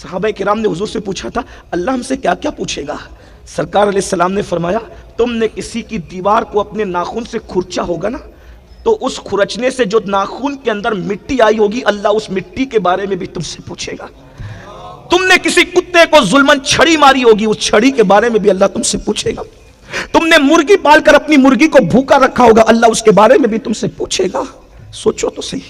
सहाबा किराम ने हुजूर से पूछा था अल्लाह हमसे क्या क्या पूछेगा। सरकार अलैहिस्सलाम ने फरमाया तुमने किसी की दीवार को अपने नाखून से खुरचा होगा ना, तो उस खुरचने से जो नाखून के अंदर मिट्टी आई होगी अल्लाह उस मिट्टी के बारे में भी तुमसे पूछेगा। तुमने किसी कुत्ते को जुल्मन छड़ी मारी होगी, उस छड़ी के बारे में भी अल्लाह तुमसे पूछेगा। तुमने मुर्गी पालकर अपनी मुर्गी को भूखा रखा होगा, अल्लाह उसके बारे में भी तुमसे पूछेगा। सोचो तो सही,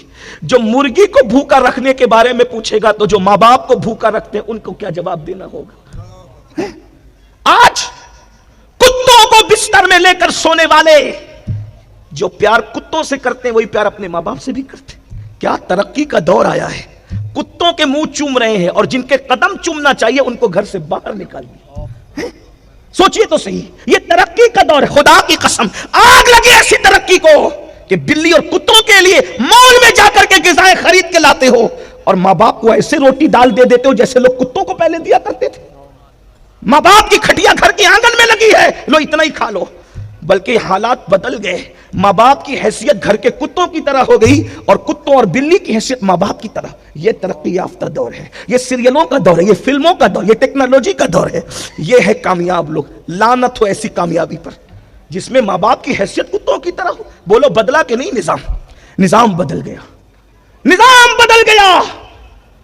जो मुर्गी को भूखा रखने के बारे में पूछेगा तो जो माँ बाप को भूखा रखते हैं उनको क्या जवाब देना होगा। आज कुत्तों को बिस्तर में लेकर सोने वाले जो प्यार कुत्तों से करते हैं वही प्यार अपने माँ बाप से भी करते हैं। क्या तरक्की का दौर आया है, कुत्तों के मुंह चूम रहे हैं और जिनके कदम चूमना चाहिए उनको घर से बाहर निकाल दिया। सोचिए तो सही, ये तरक्की का दौर है। खुदा की कसम आग लगी ऐसी तरक्की को कि बिल्ली और कुत्तों के लिए मॉल में जाकर के ग़िज़ाएं खरीद के लाते हो और माँ बाप को ऐसे रोटी दाल दे देते हो जैसे लोग कुत्तों को पहले दिया करते थे। माँ बाप की खटिया घर के आंगन में लगी है, लो इतना ही खा लो। बल्कि हालात बदल गए, माँ बाप की हैसियत घर के कुत्तों की तरह हो गई और कुत्तों और बिल्ली की हैसियत माँ बाप की तरह। यह तरक्की याफ्ता दौर है, यह सीरियलों का दौर है, यह फिल्मों का दौर, यह टेक्नोलॉजी का दौर है। यह है कामयाब लोग। लानत हो ऐसी कामयाबी पर जिसमें माँ बाप की हैसियत कुत्तों की तरह हो। बोलो बदला कि नहीं निजाम? निजाम बदल गया, निजाम बदल गया।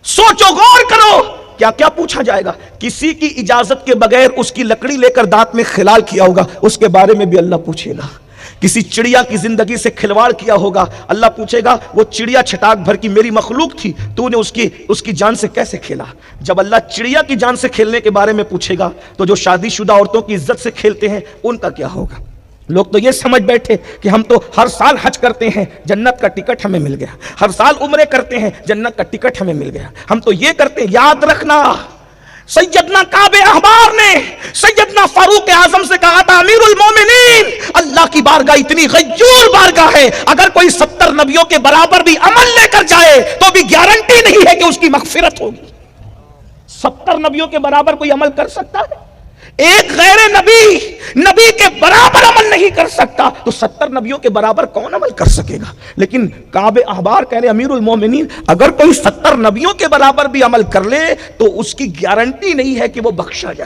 सोचो, गौर करो, क्या क्या पूछा जाएगा। किसी की इजाजत के बगैर उसकी लकड़ी लेकर दांत में खिलाल किया होगा, उसके बारे में भी अल्लाह पूछेगा। किसी चिड़िया की जिंदगी से खिलवाड़ किया होगा, अल्लाह पूछेगा वो चिड़िया छटाक भर की मेरी मखलूक थी, तूने उसकी जान से कैसे खेला। जब अल्लाह चिड़िया की जान से खेलने के बारे में पूछेगा तो जो शादीशुदा औरतों की इज्जत से खेलते हैं उनका क्या होगा। लोग तो ये समझ बैठे कि हम तो हर साल हज करते हैं, जन्नत का टिकट हमें मिल गया, हर साल उम्रे करते हैं, जन्नत का टिकट हमें मिल गया, हम तो ये करते हैं। याद रखना, सैयदना काबे अहबार ने सैयदना फारूक आजम से कहा था अमीरुल मोमिनीन, अल्लाह की बारगाह इतनी गय्यूर बारगाह है, अगर कोई 70 नबियों के बराबर भी अमल लेकर जाए तो भी गारंटी नहीं है कि उसकी मगफिरत होगी। 70 नबियों के बराबर कोई अमल कर सकता है? एक गैर नबी के बराबर अमल नहीं कर सकता तो 70 नबियों के बराबर कौन अमल कर सकेगा। लेकिन काबे अहबार कह रहे अमीरुल मोमिनीन, अगर कोई 70 नबियों के बराबर भी अमल कर ले तो उसकी गारंटी नहीं है कि वो बख्शा जाए।